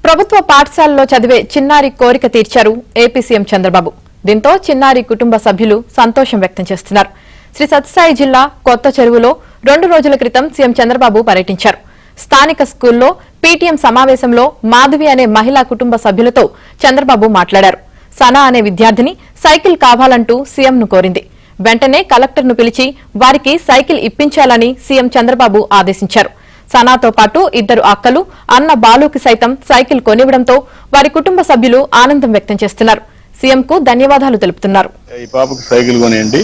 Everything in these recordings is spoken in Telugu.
ప్రభుత్వ పాఠశాలలో చదివే చిన్నారి కోరిక తీర్చారు ఏపీ సీఎం చంద్రబాబు. దీంతో చిన్నారి కుటుంబ సభ్యులు సంతోషం వ్యక్తం చేస్తున్నారు. శ్రీ సత్యసాయి జిల్లా కొత్త చెరువులో 2 రోజుల క్రితం సీఎం చంద్రబాబు పర్యటించారు. స్థానిక స్కూల్లో పీటీఎం సమావేశంలో మాధవి అనే మహిళా కుటుంబ సభ్యులతో చంద్రబాబు మాట్లాడారు. సనా అనే విద్యార్థిని సైకిల్ కావాలంటూ సీఎంను కోరింది. వెంటనే కలెక్టర్ను పిలిచి వారికి సైకిల్ ఇప్పించాలని సీఎం చంద్రబాబు ఆదేశించారు. సనాతో పాటు 2 అక్కలు, అన్న బాలుకి సైతం సైకిల్ కొనివ్వడంతో వారి కుటుంబ సభ్యులు ఆనందం వ్యక్తం చేస్తున్నారు. సీఎంకు ధన్యవాదాలు తెలుపుతున్నారు. ఈ పాపకి సైకిల్ కొనియండి.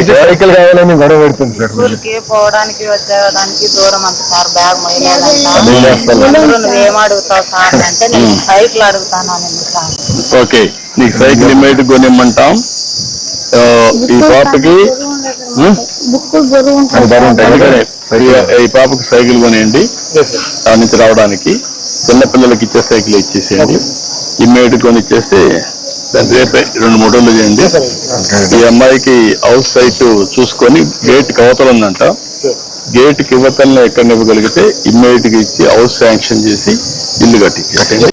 సైకిల్ కావాలని గొడవ పెడుతుంది సార్. స్కూల్కి పోవడానికి వచ్చేదానికి దూరం అంత సార్, బ్యాగ్ ఏమడుగుతావు సార్ అంటే నేను సైకిల్ అడుగుతాను సార్. ఓకే, నీకు సైకిల్ ఇమ్మీడియట్ కొనిమ్మంటాం. ఈ పాపకి ఈ పాపకి సైకిల్ కొనియండి. దాని నుంచి రావడానికి చిన్నపిల్లలకి ఇచ్చే సైకిల్ ఇచ్చేసేయండి. ఇమ్మీడియట్ కొని ఇచ్చేస్తే దాన్ని రేపే 2-3 రోజులు చేయండి. ఈ అమ్మాయికి హౌస్ సైట్ చూసుకొని గేట్ అవతల ఉందంట. గేట్ కి ఇవ్వతల్ని ఎక్కడ ఇవ్వగలిగితే ఇమ్మీడియట్ గా ఇచ్చి హౌస్ శాంక్షన్ చేసి ఇల్లు కట్టించేయండి.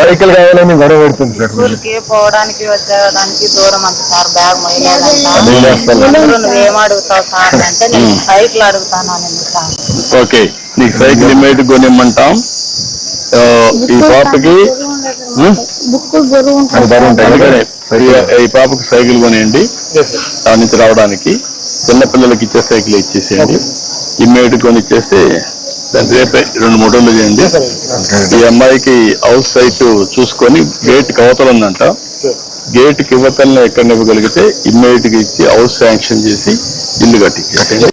సైకిల్ కావాలని గొడవ పెడుతుంది సార్. స్కూల్కి పోవడానికి వచ్చేదానికి దూరం అంత సార్, బ్యాగ్ ఏమడుగుతావు సార్ అంటే నేను సైకిల్ అడుగుతాను సార్. ఓకే, నీకు సైకిల్ ఇమ్మీడియట్ కొనిమ్మంటాం. ఈ పాపకి ఈ పాపకి సైకిల్ కొనియండి. దాని నుంచి రావడానికి చిన్నపిల్లలకి ఇచ్చే సైకిల్ ఇచ్చేసేయండి. ఇమ్మీడియట్ కొని ఇచ్చేస్తే దాన్ని రేపే 2-3 రోజులు చేయండి. ఈ అమ్మాయికి హౌస్ సైట్ చూసుకొని గేట్ కి అవతల ఉందంట. గేట్ కి ఇవ్వతల్ని ఎక్కడ ఇవ్వగలిగితే ఇమ్మీడియట్ గా ఇచ్చి హౌస్ శాంక్షన్ చేసి ఇల్లు కట్టించేయండి.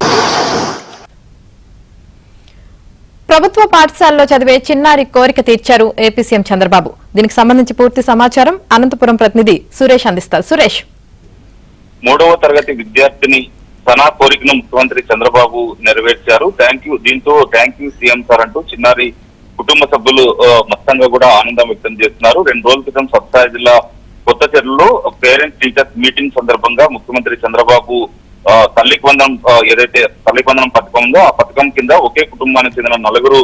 ప్రభుత్వ పాఠశాలలో చదివే చిన్నారి కోరిక తీర్చారు ఏపీ సీఎం చంద్రబాబు. దీనికి సంబంధించి పూర్తి సమాచారం అనంతపురం ప్రతినిధి సురేష్ అందిస్తారు. సురేష్, 3వ తరగతి విద్యార్థిని సనా కోరికను ముఖ్యమంత్రి చంద్రబాబు నెరవేర్చారు. దీంతో థ్యాంక్ యూ సీఎం సార్ అంటూ చిన్నారి కుటుంబ సభ్యులు మొత్తంగా కూడా ఆనందం వ్యక్తం చేస్తున్నారు. 2 రోజుల క్రితం సత్యసాయి జిల్లా కొత్త చెరువులో పేరెంట్స్ టీచర్స్ మీటింగ్ సందర్భంగా ముఖ్యమంత్రి చంద్రబాబు తల్లికి వందనం ఏదైతే తల్లికి వందనం పథకం ఉందో ఆ పథకం కింద ఒకే కుటుంబానికి చెందిన 4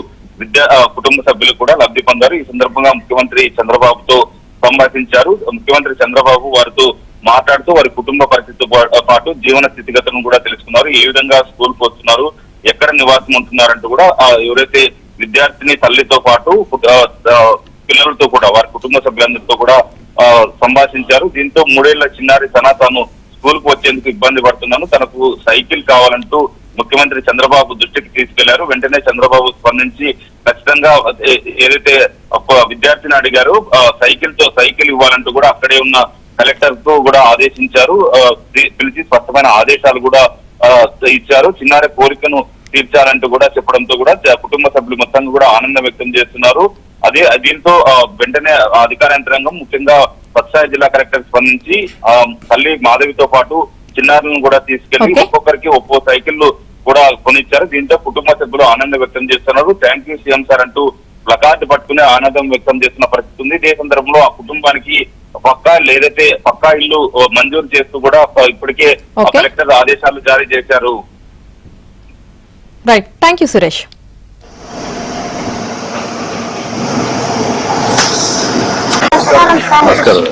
కుటుంబ సభ్యులు కూడా లబ్ధి పొందారు. ఈ సందర్భంగా ముఖ్యమంత్రి చంద్రబాబుతో సంభాషించారు. ముఖ్యమంత్రి చంద్రబాబు వారితో మాట్లాడుతూ వారి కుటుంబ పరిస్థితితో పాటు జీవన స్థితిగతులను కూడా తెలుసుకున్నారు. ఏ విధంగా స్కూల్ కు వస్తున్నారు, ఎక్కడ నివాసం ఉంటున్నారంటూ కూడా ఎవరైతే విద్యార్థిని తల్లితో పాటు పిల్లలతో కూడా వారి కుటుంబ సభ్యులందరితో కూడా సంభాషించారు. దీంతో 3 ఏళ్ల చిన్నారి సనా తాను స్కూల్ కు వచ్చేందుకు ఇబ్బంది పడుతున్నాను, తనకు సైకిల్ కావాలంటూ ముఖ్యమంత్రి చంద్రబాబు దృష్టికి తీసుకెళ్లారు. వెంటనే చంద్రబాబు స్పందించి ఖచ్చితంగా ఏదైతే విద్యార్థిని అడిగారు సైకిల్ ఇవ్వాలంటూ కూడా అక్కడే ఉన్న కలెక్టర్ కు కూడా ఆదేశించారు. పిలిచి స్పష్టమైన ఆదేశాలు కూడా ఇచ్చారు. చిన్నారి కోరికను తీర్చాలంటూ కూడా చెప్పడంతో కూడా కుటుంబ సభ్యులు మొత్తంగా కూడా ఆనందం వ్యక్తం చేస్తున్నారు. దీంతో వెంటనే అధికార యంత్రాంగం ముఖ్యంగా సత్యసాయి జిల్లా కలెక్టర్ స్పందించి తల్లి మాధవితో పాటు చిన్నారులను కూడా తీసుకెళ్లి ఒక్కొక్కరికి ఒక్కో సైకిళ్లు కూడా కొనిచ్చారు. దీంతో కుటుంబ సభ్యులు ఆనందం వ్యక్తం చేస్తున్నారు. థ్యాంక్ యూ సీఎం సార్ అంటూ ప్లకార్డు పట్టుకుని ఆనందం వ్యక్తం చేస్తున్న పరిస్థితి ఉంది. ఇదే సందర్భంలో ఆ కుటుంబానికి పక్కా ఇల్లు మంజూరు చేస్తూ కూడా ఇప్పటికే కలెక్టర్ ఆదేశాలు జారీ చేశారు. Right, thank you Suresh. నమస్కారం.